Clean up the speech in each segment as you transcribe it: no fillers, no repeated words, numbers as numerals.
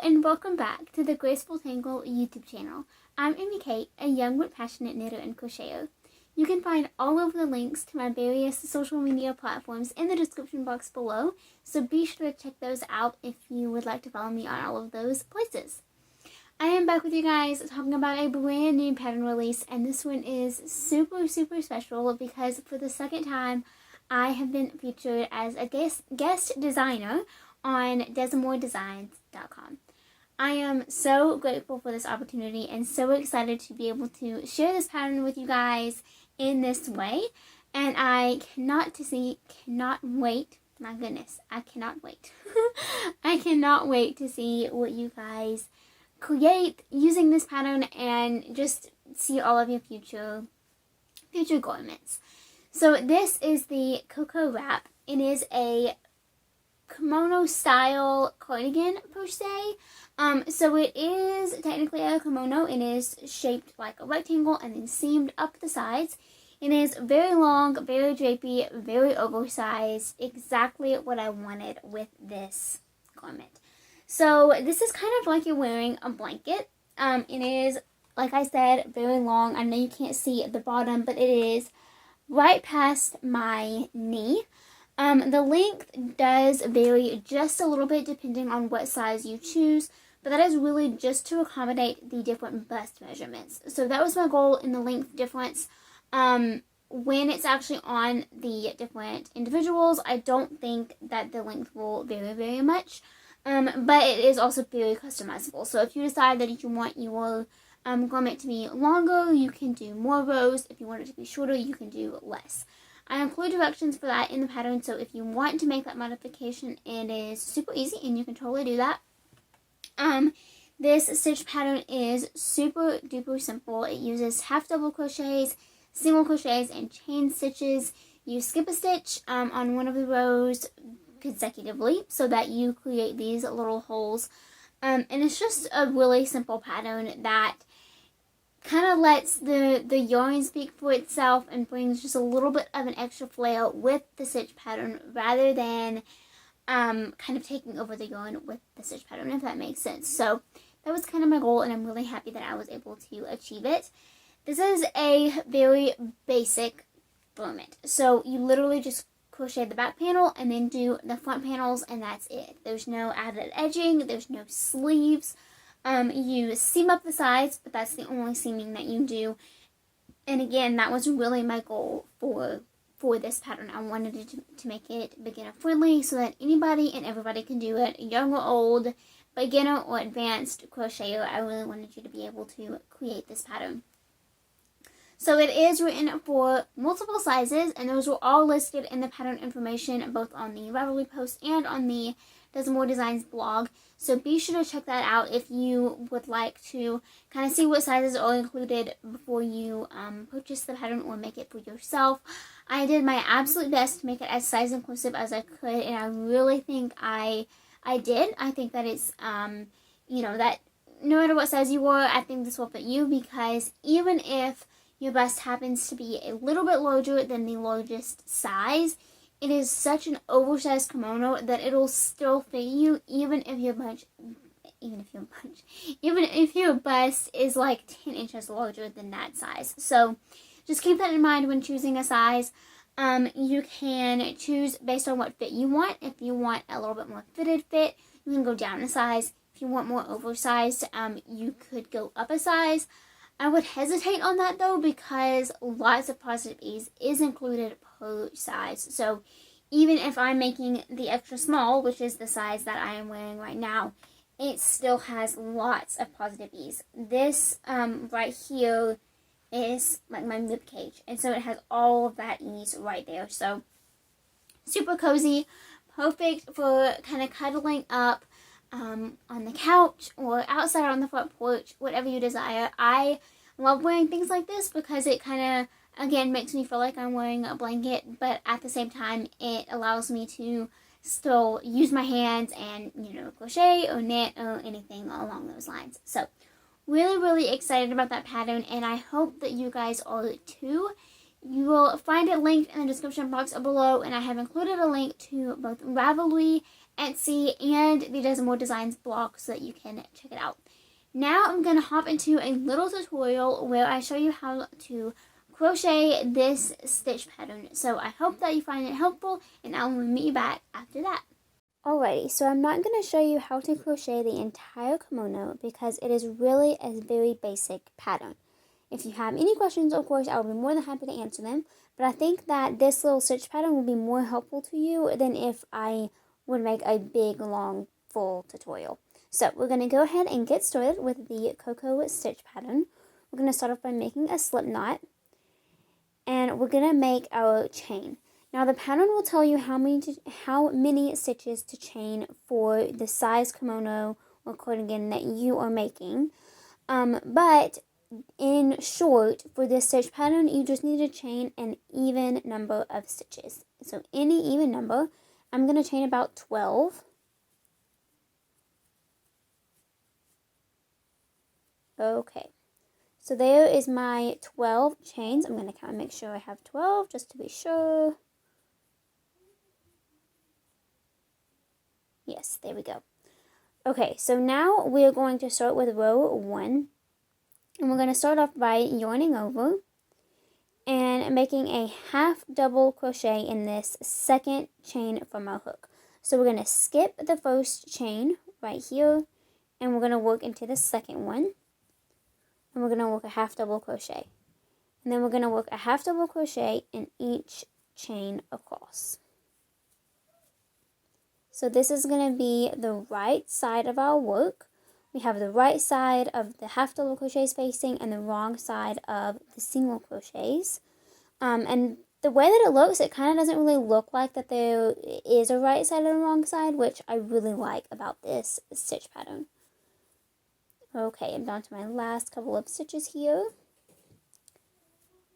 and welcome back to the Graceful Tangle YouTube channel. I'm Amy Kate, a young but passionate knitter and crocheter. You can find all of the links to my various social media platforms in the description box below, so be sure to check those out if you would like to follow me on all of those places. I am back with you guys talking about a brand new pattern release, and this one is super special because for the second time I have been featured as a guest designer on Desamourdesigns.com. I am so grateful for this opportunity and so excited to be able to share this pattern with you guys in this way. And I cannot wait. My goodness, I cannot wait. I cannot wait to see what you guys create using this pattern and just see all of your future garments. So this is the Coco wrap. It is a kimono style cardigan per se. So it is technically a kimono. It is shaped like a rectangle and then seamed up the sides. It is very long, very drapey, very oversized. Exactly what I wanted with this garment. So this is kind of like you're wearing a blanket. It is, like I said, very long. I know you can't see at the bottom, but it is right past my knee. The length does vary just a little bit depending on what size you choose, but that is really just to accommodate the different bust measurements. So that was my goal in the length difference. When it's actually on the different individuals, I don't think that the length will vary very much, but it is also very customizable. So if you decide that you want your garment to be longer, you can do more rows. If you want it to be shorter, you can do less. I include directions for that in the pattern, so if you want to make that modification, it is super easy and you can totally do that. This stitch pattern is super duper simple. It uses half double crochets, single crochets, and chain stitches. You skip a stitch on one of the rows consecutively so that you create these little holes. And it's just a really simple pattern that kind of lets the yarn speak for itself and brings just a little bit of an extra flair with the stitch pattern rather than kind of taking over the yarn with the stitch pattern, if that makes sense. So that was kind of my goal, and I'm really happy that I was able to achieve it. This is a very basic garment. So you literally just crochet the back panel and then do the front panels, and that's it. There's no added edging, there's no sleeves. You seam up the sides, but that's the only seaming that you do. And again, that was really my goal for this pattern. I wanted it to make it beginner friendly so that anybody and everybody can do it, young or old, beginner or advanced crocheter. I really wanted you to be able to create this pattern. So it is written for multiple sizes, and those were all listed in the pattern information both on the Ravelry post and on the Desamour Designs blog. So be sure to check that out if you would like to kind of see what sizes are included before you purchase the pattern or make it for yourself. I did my absolute best to make it as size inclusive as I could, and I really think I did. I think that it's, that no matter what size you are, I think this will fit you, because even if your bust happens to be a little bit larger than the largest size, it is such an oversized kimono that it'll still fit you even if your bust is like 10 inches larger than that size. So just keep that in mind when choosing a size. You can choose based on what fit you want. If you want a little bit more fitted fit, you can go down a size. If you want more oversized, you could go up a size. I would hesitate on that though, because lots of positive ease is included per size. So even if I'm making the extra small, which is the size that I am wearing right now, it still has lots of positive ease. This right here is like my rib cage, and so it has all of that ease right there. So super cozy, perfect for kind of cuddling up on the couch or outside on the front porch, whatever you desire. I love wearing things like this because it kind of, again, makes me feel like I'm wearing a blanket, but at the same time, it allows me to still use my hands and, crochet or knit or anything along those lines. So really excited about that pattern, and I hope that you guys are too. You will find it linked in the description box below, and I have included a link to both Ravelry, Etsy, and the Desamour Designs blog so that you can check it out. Now I'm going to hop into a little tutorial where I show you how to crochet this stitch pattern. So I hope that you find it helpful, and I will meet you back after that. Alrighty, so I'm not going to show you how to crochet the entire kimono because it is really a very basic pattern. If you have any questions, of course, I'll be more than happy to answer them. But I think that this little stitch pattern will be more helpful to you than if I would make a big, long, full tutorial. So we're going to go ahead and get started with the Coco stitch pattern. We're going to start off by making a slip knot. And we're going to make our chain. Now the pattern will tell you how many stitches to chain for the size kimono or cardigan that you are making. But in short, for this stitch pattern, you just need to chain an even number of stitches. So any even number, I'm going to chain about 12. Okay, so there is my 12 chains. I'm going to count and make sure I have 12 just to be sure. Yes, there we go. Okay, so now we're going to start with row 1. And we're going to start off by yarning over and making a half double crochet in this second chain from our hook. So we're going to skip the first chain right here, and we're going to work into the second one. And we're going to work a half double crochet. And then we're going to work a half double crochet in each chain across. So this is going to be the right side of our work. We have the right side of the half double crochets facing and the wrong side of the single crochets. And the way that it looks, it kind of doesn't really look like that there is a right side and a wrong side, which I really like about this stitch pattern. Okay, I'm down to my last couple of stitches here.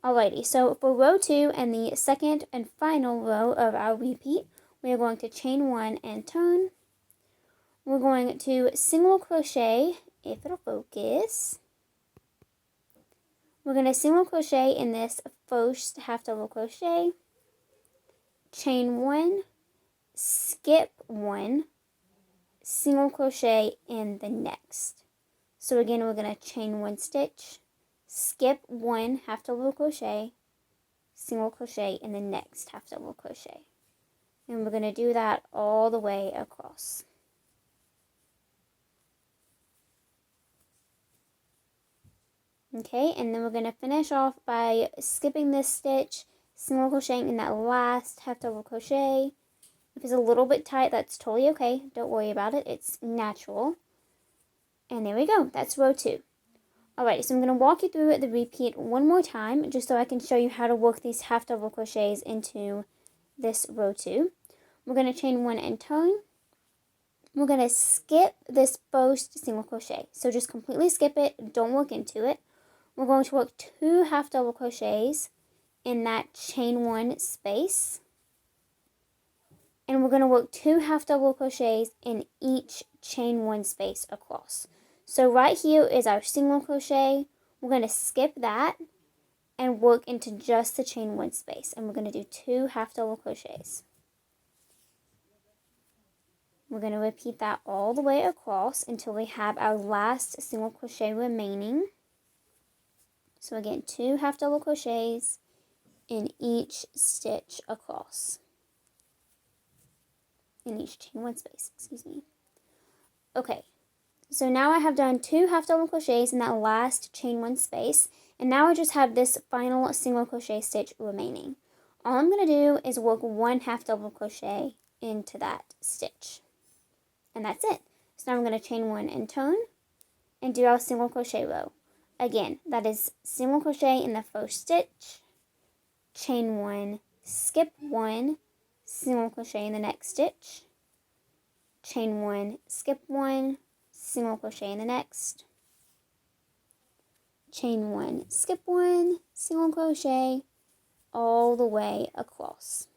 Alrighty, so for row 2 and the second and final row of our repeat, we are going to chain 1 and turn. We're going to single crochet, if it'll focus. We're going to single crochet in this first half double crochet, chain 1, skip 1, single crochet in the next. So again, we're going to chain 1 stitch, skip 1 half double crochet, single crochet in the next half double crochet. And we're going to do that all the way across. Okay, and then we're going to finish off by skipping this stitch, single crocheting in that last half double crochet. If it's a little bit tight, that's totally okay. Don't worry about it. It's natural. And there we go. That's row 2. Alright, so I'm going to walk you through the repeat one more time, just so I can show you how to work these half double crochets into this row 2. We're going to chain 1 and turn. We're going to skip this first single crochet. So just completely skip it. Don't work into it. We're going to work 2 half double crochets in that chain 1 space. And we're going to work 2 half double crochets in each chain 1 space across. So right here is our single crochet. We're going to skip that and work into just the chain 1 space. And we're going to do 2 half double crochets. We're going to repeat that all the way across until we have our last single crochet remaining. So again, 2 half double crochets in each stitch across. In each chain 1 space, excuse me. Okay, so now I have done 2 half double crochets in that last chain 1 space, and now I just have this final single crochet stitch remaining. All I'm going to do is work 1 half double crochet into that stitch. And that's it. So now I'm going to chain 1 and turn and do our single crochet row. Again, that is single crochet in the first stitch, chain 1, skip 1, single crochet in the next stitch, chain 1, skip 1, single crochet in the next, chain 1, skip 1, single crochet all the way across.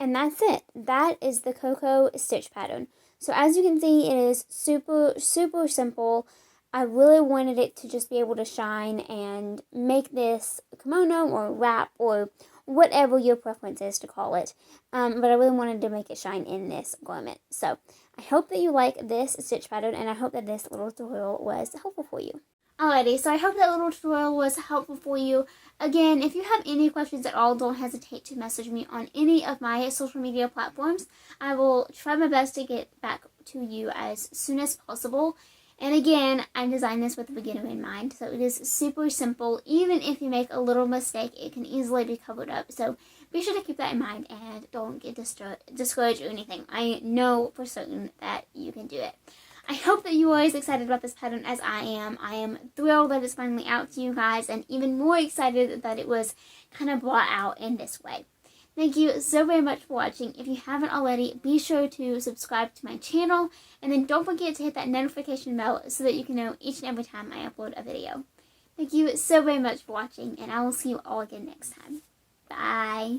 And that's it. That is the Coco stitch pattern. So as you can see, it is super, super simple. I really wanted it to just be able to shine and make this kimono or wrap or whatever your preference is to call it. But I really wanted to make it shine in this garment. So I hope that you like this stitch pattern, and I hope that this little tutorial was helpful for you. Alrighty, so I hope that little tutorial was helpful for you. Again, if you have any questions at all, don't hesitate to message me on any of my social media platforms. I will try my best to get back to you as soon as possible. And again, I designed this with the beginner in mind, so it is super simple. Even if you make a little mistake, it can easily be covered up. So be sure to keep that in mind and don't get discouraged or anything. I know for certain that you can do it. I hope that you are as excited about this pattern as I am. I am thrilled that it's finally out to you guys, and even more excited that it was kind of brought out in this way. Thank you so very much for watching. If you haven't already, be sure to subscribe to my channel, and then don't forget to hit that notification bell so that you can know each and every time I upload a video. Thank you so very much for watching, and I will see you all again next time. Bye!